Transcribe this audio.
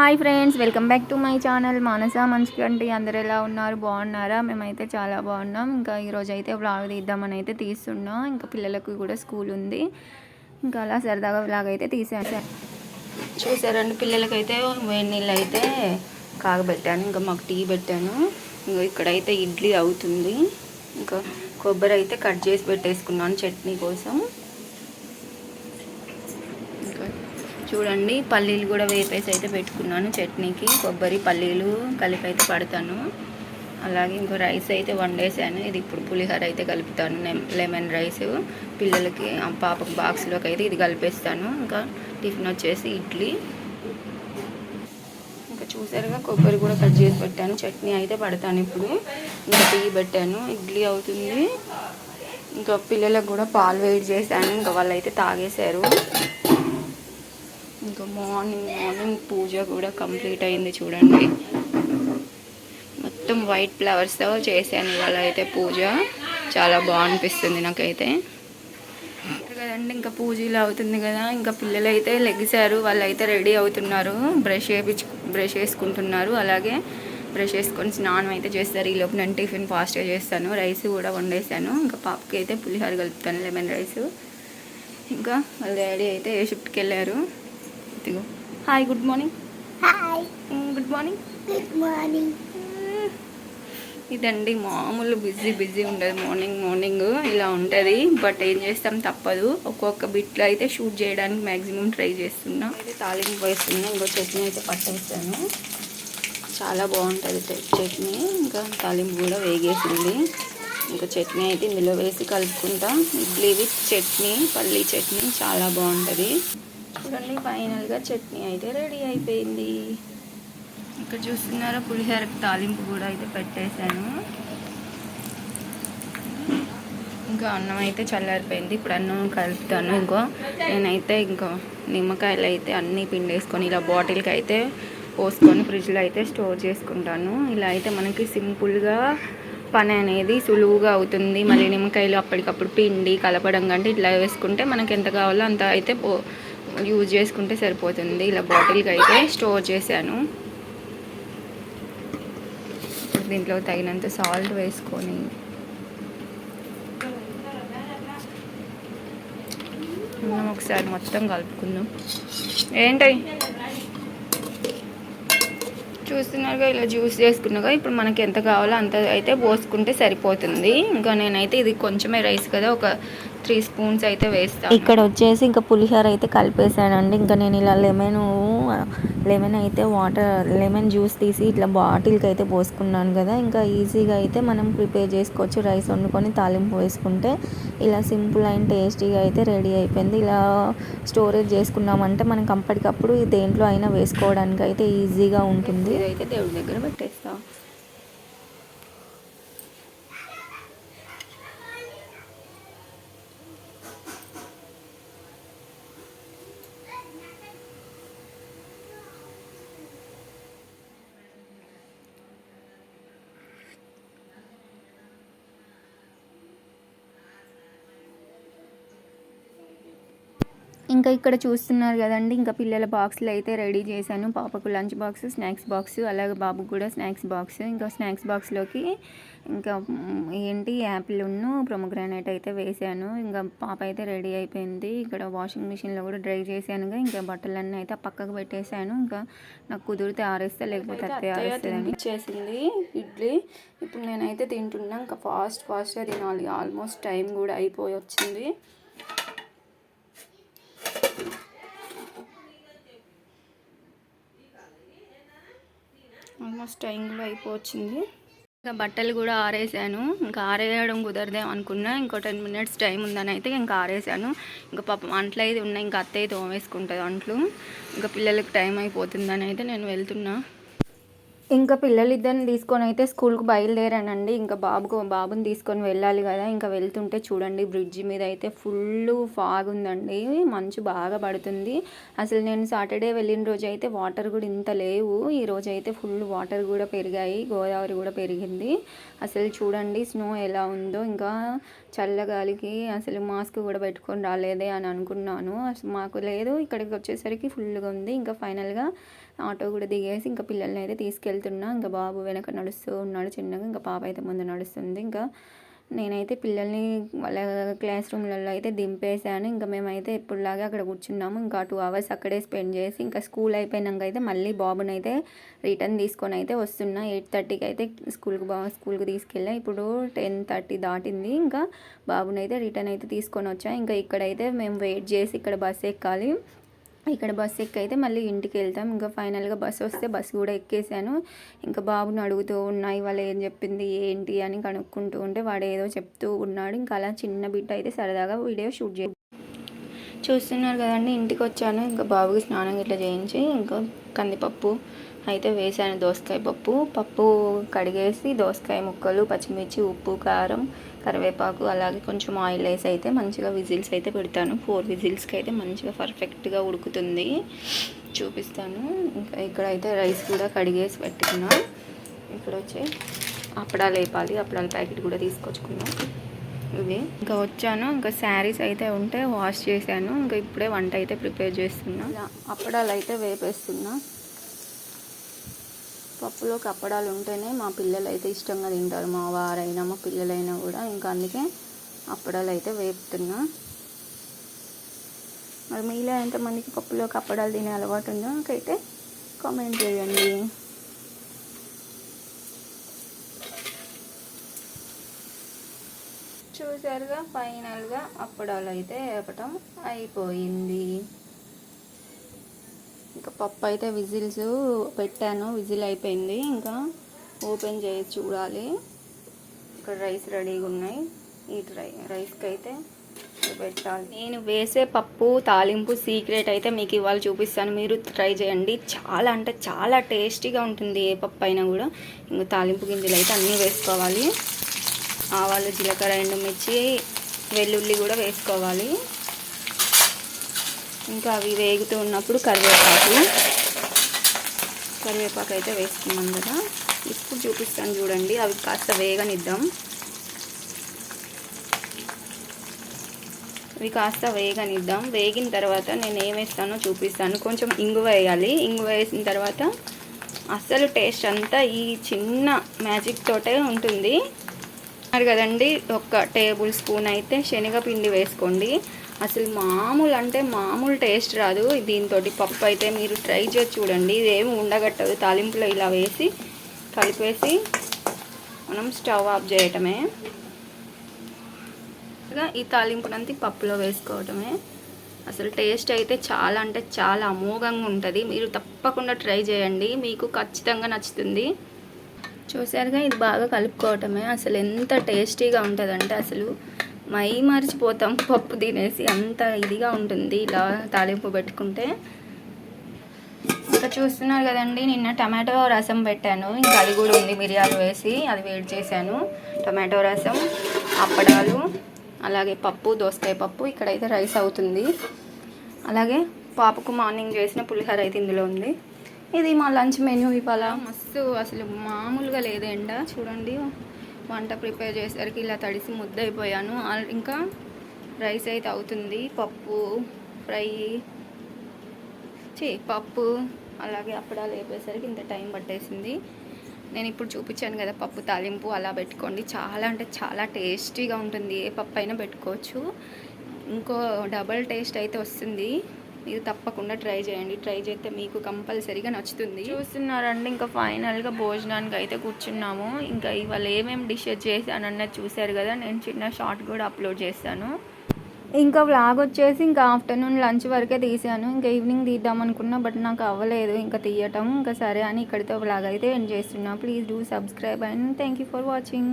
Hi friends, welcome back to my channel Manasa Manchiganti. అందరు ఎలా ఉన్నారు? బాగున్నారా? మేమైతే చాలా బాగున్నాం. ఇంకా ఈరోజు అయితే వ్లాగ్ తీద్దామని అయితే తీస్తున్నాం. ఇంకా పిల్లలకు కూడా స్కూల్ ఉంది, ఇంకా అలా సరదాగా వ్లాగ్ అయితే తీసాను. చూసారండి, పిల్లలకైతే వేడి నీళ్ళు అయితే కాగబెట్టాను. ఇంకా మాకు టీ పెట్టాను. ఇంకా ఇక్కడైతే ఇడ్లీ అవుతుంది. ఇంకా కొబ్బరి అయితే కట్ చేసి పెట్టేసుకున్నాను చట్నీ కోసం. చూడండి, పల్లీలు కూడా వేపేసి అయితే పెట్టుకున్నాను చట్నీకి. కొబ్బరి పల్లీలు కలిపి అయితే పడతాను. అలాగే ఇంకో రైస్ అయితే వండేసాను. ఇది ఇప్పుడు పులిహోర అయితే కలుపుతాను, లెమన్ రైస్. పిల్లలకి పాపకు బాక్స్లోకి అయితే ఇది కలిపేస్తాను. ఇంకా టిఫిన్ వచ్చేసి ఇడ్లీ. ఇంకా చూసారుగా, కొబ్బరి కూడా కట్ చేసి పెట్టాను. చట్నీ అయితే పడతాను ఇప్పుడు. ఇంకా టీ పెట్టాను, ఇడ్లీ అవుతుంది. ఇంకా పిల్లలకు కూడా పాలు వేడి చేశాను. ఇంకా వాళ్ళు అయితే తాగేశారు. ఇంకా మార్నింగ్ పూజ కూడా కంప్లీట్ అయింది. చూడండి, మొత్తం వైట్ ఫ్లవర్స్తో చేశాను ఇవాళ అయితే పూజ. చాలా బాగా అనిపిస్తుంది నాకైతే కదండి. ఇంకా పూజ ఇలా అవుతుంది కదా, ఇంకా పిల్లలు అయితే లెగిశారు. వాళ్ళు అయితే రెడీ అవుతున్నారు, బ్రష్ వేసుకుంటున్నారు. అలాగే బ్రష్ వేసుకొని స్నానం అయితే చేస్తారు. ఈలోపు నేను టిఫిన్ ఫాస్ట్గా చేస్తాను. రైస్ కూడా వండేసాను. ఇంకా పాపకి అయితే పులిహోర కలుపుతాను, లెమన్ రైస్. ఇంకా వాళ్ళ డాడీ అయితే ఏ షిఫ్ట్కి వెళ్ళారు. Hi, good morning. Hi, good morning. Good morning. ఇదండి, మామూలు బిజీ ఉండదు. మార్నింగ్ ఇలా ఉంటుంది. బట్ ఏం చేస్తాం, తప్పదు. ఒక్కొక్క బిట్లో అయితే షూట్ చేయడానికి మ్యాక్సిమం ట్రై చేస్తున్నా. అయితే తాలింపు వేస్తున్నా. ఇంకో చట్నీ అయితే పట్టేస్తాను. చాలా బాగుంటుంది చట్నీ. ఇంకా తాలింపు కూడా వేగేసింది. ఇంకా చట్నీ అయితే ఇందులో వేసి కలుపుకుంటా. ఇడ్లీ విత్ చట్నీ, పల్లీ చట్నీ చాలా బాగుంటుంది. చూడండి, ఫైనల్గా చట్నీ అయితే రెడీ అయిపోయింది. ఇక్కడ చూస్తున్నారా, పులిహోరకు తాలింపు కూడా అయితే పెట్టేశాను. ఇంకా అన్నం అయితే చల్లారిపోయింది. ఇప్పుడు అన్నం కలుపుతాను. నేనైతే నిమ్మకాయలు అయితే అన్నీ పిండేసుకొని ఇలా బాటిల్కి అయితే పోసుకొని ఫ్రిడ్జ్లో అయితే స్టోర్ చేసుకుంటాను. ఇలా అయితే మనకి సింపుల్గా పని అనేది సులువుగా అవుతుంది. మళ్ళీ నిమ్మకాయలు అప్పటికప్పుడు పిండి కలపడం కంటే ఇట్లా వేసుకుంటే మనకి ఎంత కావాలో అంత అయితే యూజ్ చేసుకుంటే సరిపోతుంది. ఇలా బాటిల్కి అయితే స్టోర్ చేశాను. దీంట్లో తగినంత సాల్ట్ వేసుకొని మనం ఒకసారి మొత్తం కలుపుకుందాం. ఏంటి చూస్తున్నారుగా, ఇలా జ్యూస్ చేసుకున్నాగా. ఇప్పుడు మనకి ఎంత కావాలో అంత అయితే పోసుకుంటే సరిపోతుంది. ఇంకా నేనైతే ఇది కొంచెమే రైస్ కదా, ఒక 3 స్పూన్స్ అయితే వేస్తాను. ఇక్కడ వచ్చేసి ఇంకా పులిహోర అయితే కలిపేసానండి. ఇంకా నేను ఇలా లెమన్ అయితే లెమన్ జ్యూస్ తీసి ఇట్లా బాటిల్కి అయితే పోసుకున్నాను కదా. ఇంకా ఈజీగా అయితే మనం ప్రిపేర్ చేసుకోవచ్చు. రైస్ వండుకొని తాలింపు వేసుకుంటే ఇలా సింపుల్ అండ్ టేస్టీగా అయితే రెడీ అయిపోయింది. ఇలా స్టోరేజ్ చేసుకున్నామంటే మనకి అప్పటికప్పుడు దేంట్లో అయినా వేసుకోవడానికి అయితే ఈజీగా ఉంటుంది. ఇదైతే దేవుడి దగ్గర పెట్టేస్తాం. ఇంకా ఇక్కడ చూస్తున్నారు కదండి, ఇంకా పిల్లల బాక్స్లు అయితే రెడీ చేశాను. పాపకు లంచ్ బాక్స్, స్నాక్స్ బాక్స్, అలాగే బాబుకు కూడా స్నాక్స్ బాక్స్. ఇంకా స్నాక్స్ బాక్స్లోకి ఇంకా యాపిల్ ప్రొమోగ్రానేట్ అయితే వేసాను. ఇంకా పాప అయితే రెడీ అయిపోయింది. ఇక్కడ వాషింగ్ మిషన్లో కూడా డ్రై చేశాను. ఇంకా బట్టలన్నీ అయితే పక్కకు పెట్టేశాను. ఇంకా నాకు కుదిరితే ఆరేస్తే, లేకపోతే అత్తే ఆరేస్తుందని చేసింది ఇడ్లీ. ఇప్పుడు నేనైతే తింటున్నా. ఇంకా ఫాస్ట్గా తినాలి. ఆల్మోస్ట్ టైం కూడా అయిపోయి వచ్చింది. ఆల్మోస్ట్ టైం కూడా అయిపోవచ్చింది. ఇంకా బట్టలు కూడా ఆరేసాను. ఇంకా ఆరేయడం కుదరదేమో అనుకున్నా. ఇంకో 10 మినిట్స్ టైం ఉందని అయితే ఇంకా ఆరేసాను. ఇంకా పాపం అంట్లు అయితే ఉన్నాయి. ఇంకా అత్తయ్య తోమేసుకుంటుంది అంట్లు. ఇంకా పిల్లలకి టైం అయిపోతుందని అయితే నేను వెళ్తున్నా. ఇంకా పిల్లలిద్దరిని తీసుకొని అయితే స్కూల్కి బయలుదేరానండి. ఇంకా బాబుని తీసుకొని వెళ్ళాలి కదా. ఇంకా వెళ్తుంటే చూడండి, బ్రిడ్జి మీద అయితే ఫుల్ ఫాగ్ ఉందండి. మంచు బాగా పడుతుంది. అసలు నేను సాటర్డే వెళ్ళిన రోజు అయితే వాటర్ కూడా ఇంత లేవు. ఈ రోజు అయితే ఫుల్ వాటర్ కూడా పెరిగాయి. గోదావరి కూడా పెరిగింది. అసలు చూడండి స్నో ఎలా ఉందో. ఇంకా చల్లగాలికి అసలు మాస్క్ కూడా పెట్టుకొని రాలేదే అని అనుకున్నాను. అసలు మాకు లేదు, ఇక్కడికి వచ్చేసరికి ఫుల్గా ఉంది. ఇంకా ఫైనల్గా ఆటో కూడా దిగేసి ఇంకా పిల్లల్ని అయితే తీసుకెళ్తున్నా. ఇంకా బాబు వెనక నడుస్తూ ఉన్నాడు చిన్నగా, ఇంకా పాప అయితే ముందు నడుస్తుంది. ఇంకా నేనైతే పిల్లల్ని వాళ్ళ క్లాస్ రూమ్లలో అయితే దింపేశాను. ఇంకా మేమైతే ఎప్పుడులాగా అక్కడ కూర్చున్నాము. ఇంకా 2 hours అక్కడే స్పెండ్ చేసి ఇంకా స్కూల్ అయిపోయినాక అయితే మళ్ళీ బాబుని అయితే రిటర్న్ తీసుకొని అయితే వస్తున్నా. 8:30కి అయితే స్కూల్కి తీసుకెళ్ళా. ఇప్పుడు 10:30 దాటింది. ఇంకా బాబుని అయితే రిటర్న్ అయితే తీసుకొని వచ్చా. ఇంకా ఇక్కడైతే మేము వెయిట్ చేసి ఇక్కడ బస్సు ఎక్కాలి. ఇక్కడ బస్సు ఎక్కి అయితే మళ్ళీ ఇంటికి వెళ్తాం. ఇంకా ఫైనల్గా బస్సు వస్తే బస్సు కూడా ఎక్కేసాను. ఇంకా బాబుని అడుగుతూ ఉన్నా ఇవాళ ఏం చెప్పింది ఏంటి అని కనుక్కుంటూ ఉంటే వాడు ఏదో చెప్తూ ఉన్నాడు. ఇంకా అలా చిన్న బిడ్డ అయితే సరదాగా వీడియో షూట్ చూస్తున్నారు కదండి. ఇంటికి వచ్చాను. ఇంకా బాబుకి స్నానం ఇట్లా చేయించి ఇంకా కందిపప్పు అయితే వేసాను. దోసకాయ పప్పు కడిగేసి దోసకాయ ముక్కలు, పచ్చిమిర్చి, ఉప్పు, కారం, కరివేపాకు అలాగే కొంచెం ఆయిల్ వేసి అయితే మంచిగా విజిల్స్ అయితే పెడతాను. 4 విజిల్స్కి అయితే మంచిగా పర్ఫెక్ట్గా ఉడుకుతుంది. చూపిస్తాను. ఇంకా ఇక్కడైతే రైస్ కూడా కడిగేసి పెట్టుకున్నా. ఇక్కడ వచ్చి అప్పడాలు వేపాలి. అప్పడాల ప్యాకెట్ కూడా తీసుకొచ్చుకున్నాం. ఇవి ఇంకా వచ్చాను. ఇంకా శారీస్ అయితే ఉంటే వాష్ చేశాను. ఇంకా ఇప్పుడే వంట అయితే ప్రిపేర్ చేస్తున్నా. అప్పడాలు అయితే వేపేస్తున్నా. పప్పులోకి అప్పడాలు ఉంటేనే మా పిల్లలు అయితే ఇష్టంగా తింటారు. మా వారైనా మా పిల్లలైనా కూడా. ఇంకా అందుకే అప్పడాలు అయితే వేపుతున్నా. మరి మీలో ఎంతమందికి పప్పులోకి అప్పడాలు తినే అలవాటు ఉందో నాకైతే కామెంట్ చేయండి. చూసారుగా ఫైనల్గా అప్పడాలు అయితే వేపటం అయిపోయింది. ఇంకా పప్పు అయితే విజిల్స్ పెట్టాను. విజిల్ అయిపోయింది. ఇంకా ఓపెన్ చేసి చూడాలి. ఇక్కడ రైస్ రెడీగా ఉన్నాయి. ఈ రైస్కి అయితే పెట్టాలి. నేను వేసే పప్పు తాలింపు సీక్రెట్ అయితే మీకు ఇవాళ చూపిస్తాను. మీరు ట్రై చేయండి. చాలా అంటే చాలా టేస్టీగా ఉంటుంది. ఏ పప్పు అయినా కూడా. ఇంకా తాలింపు గింజలు అయితే అన్నీ వేసుకోవాలి. ఆవాలు, జీలకర్ర, ఎండుమిర్చి, వెల్లుల్లి కూడా వేసుకోవాలి. ఇంకా అవి వేగుతూ ఉన్నప్పుడు కరివేపాకు అయితే వేసుకున్నాం కదా. ఇప్పుడు చూపిస్తాను చూడండి. అవి కాస్త వేగనిద్దాం. వేగిన తర్వాత నేను ఏం వేస్తానో చూపిస్తాను. కొంచెం ఇంగువ వేయాలి. ఇంగువ వేసిన తర్వాత అస్సలు టేస్ట్ అంతా ఈ చిన్న మ్యాజిక్ తోటే ఉంటుంది కదండి. 1 టేబుల్ స్పూన్ అయితే శనగపిండి వేసుకోండి. అసలు మామూలు టేస్ట్ రాదు దీంతో. పప్పు అయితే మీరు ట్రై చేసి చూడండి. ఇదేమి ఉండగట్టదు. తాలింపులో ఇలా వేసి కలిపేసి మనం స్టవ్ ఆఫ్ చేయటమే. ఈ తాలింపునంతా పప్పులో వేసుకోవటమే. అసలు టేస్ట్ అయితే చాలా అంటే చాలా అమోఘంగా ఉంటుంది. మీరు తప్పకుండా ట్రై చేయండి. మీకు ఖచ్చితంగా నచ్చుతుంది. చూసారుగా, ఇది బాగా కలుపుకోవటమే. అసలు ఎంత టేస్టీగా ఉంటుందంటే అసలు మర్చిపోతాం పప్పు తినేసి. అంత ఇదిగా ఉంటుంది ఇలా తాలింపు పెట్టుకుంటే. ఇంకా చూస్తున్నారు కదండి, నిన్న టమాటో రసం పెట్టాను. ఇంకా అది కూడా ఉంది. మిరియాలు వేసి అది వేడి చేశాను. టమాటో రసం, అప్పడాలు, అలాగే పప్పు, దోసకాయ పప్పు. ఇక్కడైతే రైస్ అవుతుంది. అలాగే పాపకు మార్నింగ్ చేసిన పులిహోర అయితే ఇందులో ఉంది. ఇది మా లంచ్ మెన్యూ. ఇవాళ మస్తు అసలు మామూలుగా లేదు ఎండ. చూడండి, వంట ప్రిపేర్ చేసేసరికి ఇలా తడిసి ముద్దయిపోయాను. ఇంకా రైస్ అయితే అవుతుంది. పప్పు అలాగే అప్పడాలు వేపేసరికి ఇంత టైం పట్టేసింది. నేను ఇప్పుడు చూపించాను కదా పప్పు తాలింపు, అలా పెట్టుకోండి. చాలా అంటే చాలా టేస్టీగా ఉంటుంది. ఏ పప్పు అయినా పెట్టుకోవచ్చు. ఇంకో డబల్ టేస్ట్ అయితే వస్తుంది. మీరు తప్పకుండా ట్రై చేయండి. ట్రై చేస్తే మీకు కంపల్సరీగా నచ్చుతుంది. చూస్తున్నారండి, ఇంకా ఫైనల్గా భోజనానికి అయితే కూర్చున్నాము. ఇంకా ఇవాళ ఏమేమి డిషెస్ చేశానన్నది చూశారు కదా. నేను చిన్న షార్ట్ కూడా అప్లోడ్ చేస్తాను. ఇంకా వ్లాగ్ వచ్చేసి ఇంకా ఆఫ్టర్నూన్ లంచ్ వరకే తీసాను. ఇంకా ఈవినింగ్ తీద్దాం అనుకున్నా, బట్ నాకు అవ్వలేదు ఇంకా తీయటం. ఇంకా సరే అని ఇక్కడితో వ్లాగ్ అయితే ఎండ్ చేస్తున్నా. Please do subscribe and thank you for watching.